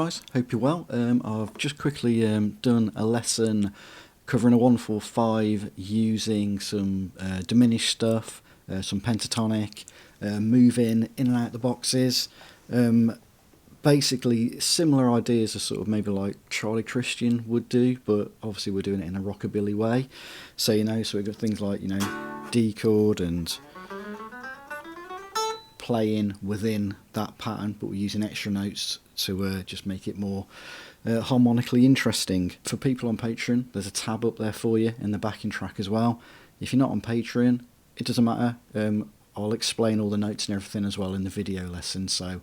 guys, hope you're well. I've just quickly done a lesson covering a 145 using some diminished stuff, some pentatonic, moving in and out the boxes. Basically similar ideas as sort of maybe like Charlie Christian would do, but obviously we're doing it in a rockabilly way. So so we've got things like D chord and playing within that pattern, but we're using extra notes to just make it more harmonically interesting. For people on Patreon, there's a tab up there for you in the backing track as well. If you're not on Patreon, it doesn't matter. I'll explain all the notes and everything as well in the video lesson, so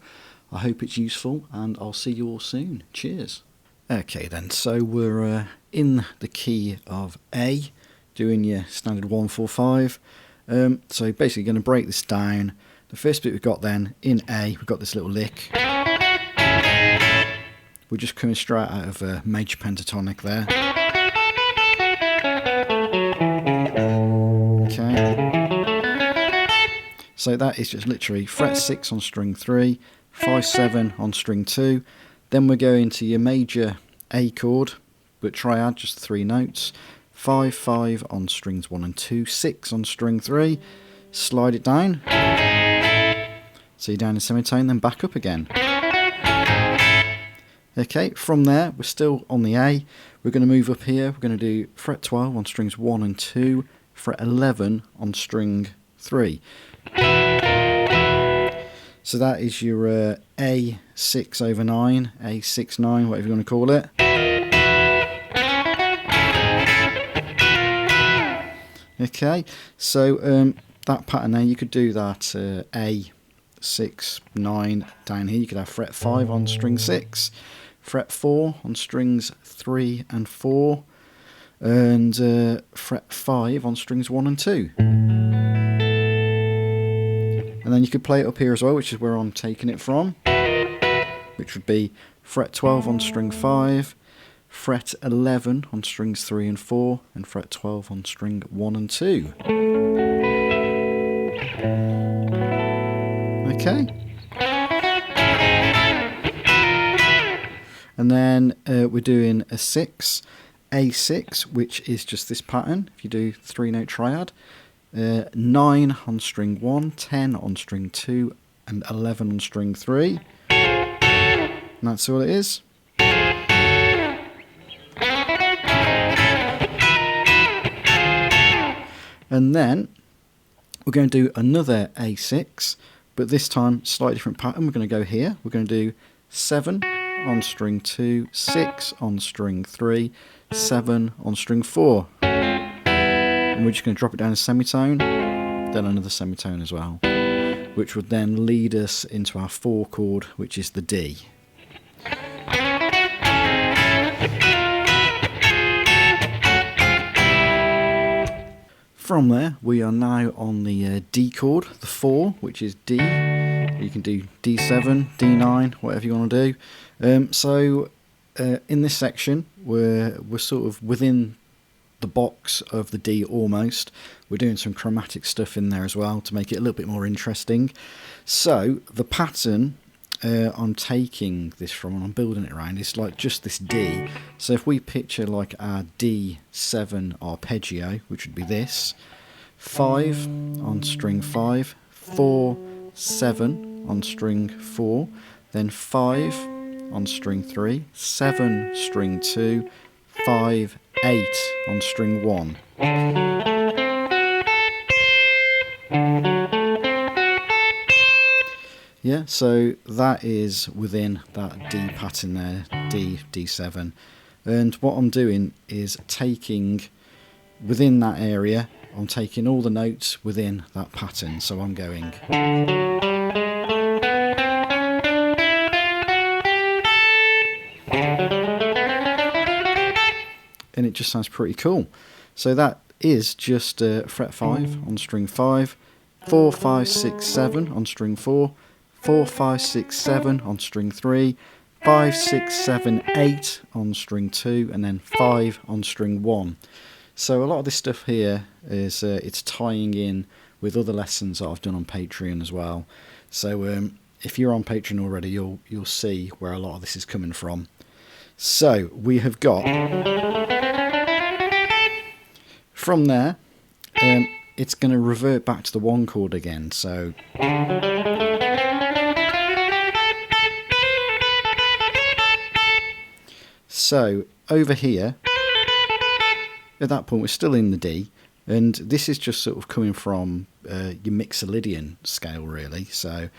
I hope it's useful, and I'll see you all soon. Cheers. Okay then, so we're in the key of A, doing your standard 145. So basically going to break this down. The first bit we've got then, in A, we've got this little lick. We're just coming straight out of a major pentatonic there. Okay. So that is just literally fret 6 on string 3, 5, 7 on string 2. Then we're going to your major A chord, but triad, just 3 notes. 5, 5 on strings 1 and 2, 6 on string 3. Slide it down. So you're down in semitone, then back up again. Okay, from there, we're still on the A. We're going to move up here. We're going to do fret 12 on strings 1 and 2, fret 11 on string 3. So that is your A6 over 9, A6, 9, whatever you want to call it. Okay, so that pattern there, you could do that A6, 9 down here. You could have fret 5 on string 6, fret 4 on strings 3 and 4, and fret 5 on strings 1 and 2. And then you could play it up here as well, which is where I'm taking it from, which would be fret 12 on string 5, fret 11 on strings 3 and 4, and fret 12 on string 1 and 2. Okay. And then we're doing a 6, A6, which is just this pattern. If you do 3-note triad, 9 on string 1, 10 on string 2, and 11 on string 3. And that's all it is. And then we're going to do another A6, but this time slightly different pattern. We're going to go here. We're going to do 7 on string 2, 6 on string 3, 7 on string 4. And we're just going to drop it down a semitone, then another semitone as well, which would then lead us into our 4 chord, which is the D. From there, we are now on the D chord, the 4, which is D. You can do D7, D9, whatever you want to do. In this section, we're sort of within the box of the D almost. We're doing some chromatic stuff in there as well to make it a little bit more interesting. So the pattern I'm taking this from and I'm building it around is like just this D. So if we picture like our D7 arpeggio, which would be this, 5 on string 5, 4, 7 on string 4, then 5 on string 3, 7 string 2, 5, 8 on string 1. Yeah, so that is within that D pattern there, D, D7. And what I'm doing is taking, within that area, I'm taking all the notes within that pattern. So I'm going. And it just sounds pretty cool. So that is just fret 5 on string 5, 4, 5, 6, 7 on string 4, 4, 5, 6, 7 on string 3, 5, 6, 7, 8 on string 2, and then 5 on string 1. So a lot of this stuff here is it's tying in with other lessons that I've done on Patreon as well. So if you're on Patreon already, you'll see where a lot of this is coming from. So we have got from there. It's going to revert back to the 1 chord again. So over here, at that point, we're still in the D, and this is just sort of coming from your Mixolydian scale, really. So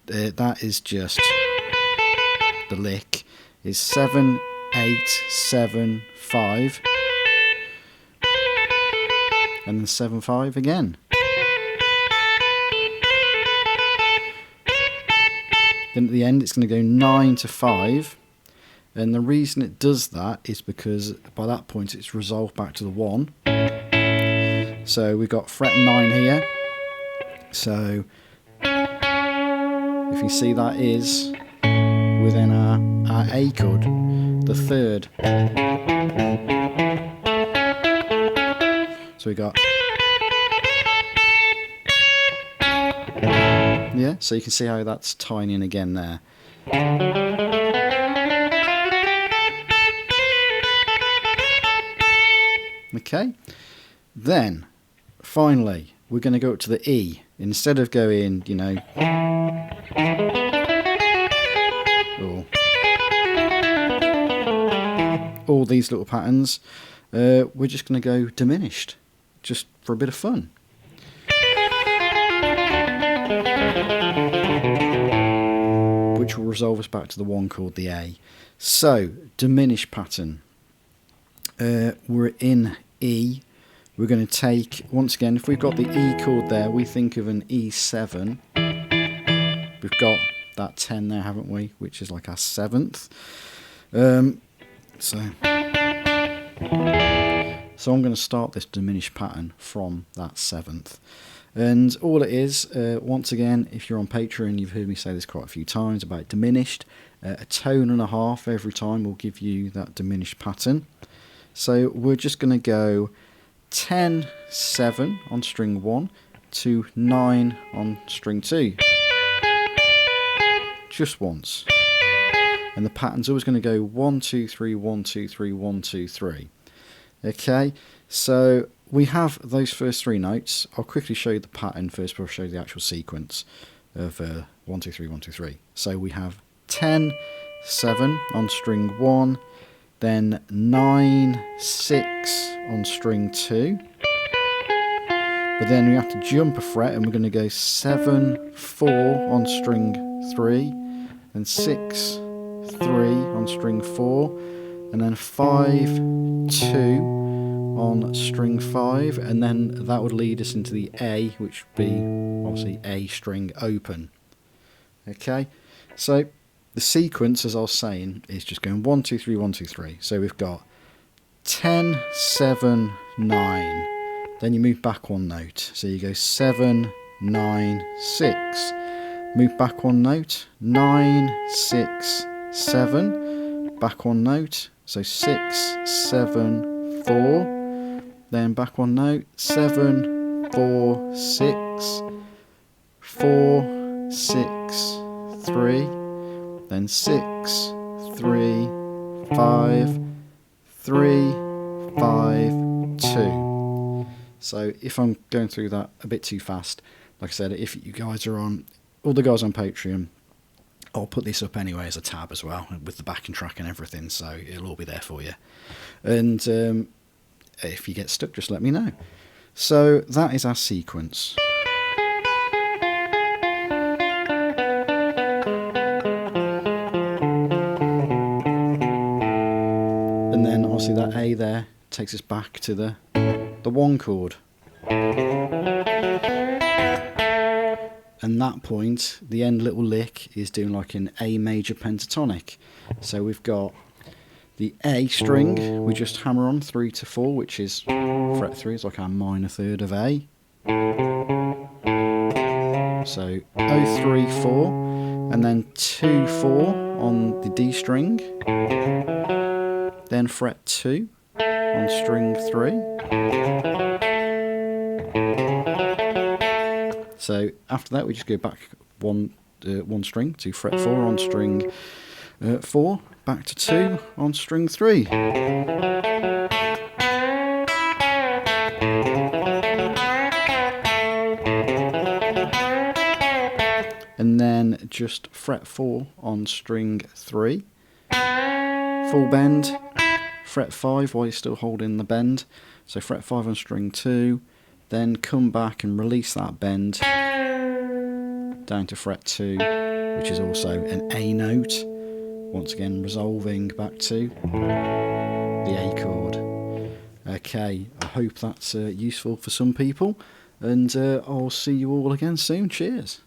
that is just the lick is 7, 8, 7, 5, and then 7, 5 again. Then at the end, it's going to go 9 to 5. And the reason it does that is because by that point it's resolved back to the 1. So we've got fret 9 here. So if you see, that is within our A chord, the 3rd. So we got, yeah, so you can see how that's tying in again there. Okay, then finally we're going to go up to the E. Instead of going, you know, all these little patterns, we're just going to go diminished, just for a bit of fun. Which will resolve us back to the 1 chord, the A. So, diminished pattern. We're in E. We're going to take, once again, if we've got the E chord there, we think of an E7. We've got that 10 there, haven't we? Which is like our 7th. So I'm going to start this diminished pattern from that 7th. And all it is, once again, if you're on Patreon, you've heard me say this quite a few times about diminished. A tone and a half every time will give you that diminished pattern. So we're just going to go 10, 7 on string 1 to 9 on string 2. Just once. And the pattern's always going to go 1, 2, 3, 1, 2, 3, 1, 2, 3. Okay, so we have those first 3 notes. I'll quickly show you the pattern first before I show you the actual sequence of 1, 2, 3, 1, 2, 3. So we have 10, 7 on string 1, then 9, 6 on string 2. But then we have to jump a fret and we're going to go 7, 4 on string 3, then 6, 3 on string 4, and then 5, 2 on string 5, and then that would lead us into the A, which would be obviously A string open. Okay, so the sequence, as I was saying, is just going 1, 2, 3, 1, 2, 3. So we've got 10, 7, 9. Then you move back 1 note. So you go 7, 9, 6. Move back 1 note. 9, 6, 7. Back 1 note. So 6, 7, 4. Then back 1 note. 7, 4, 6. 4, 6, 3. Then 6, 3, 5, 3, 5, 2. So if I'm going through that a bit too fast, like I said, if you guys are on, all the guys on Patreon, I'll put this up anyway as a tab as well, with the backing track and everything, so it'll all be there for you. And if you get stuck, just let me know. So that is our sequence. And then obviously that A there takes us back to the 1 chord. And that point, the end little lick is doing like an A major pentatonic. So we've got the A string, we just hammer on 3 to 4, which is fret 3, it's like our minor third of A. So 0, 3, 4, and then 2, 4 on the D string. Then fret 2 on string 3. So after that we just go back 1 1 string to fret 4 on string 4, back to 2 on string 3. And then just fret 4 on string 3, full bend, fret 5 while you're still holding the bend, so fret 5 on string 2, then come back and release that bend down to fret 2, which is also an A note, once again resolving back to the A chord. Okay, I hope that's useful for some people, and I'll see you all again soon. Cheers.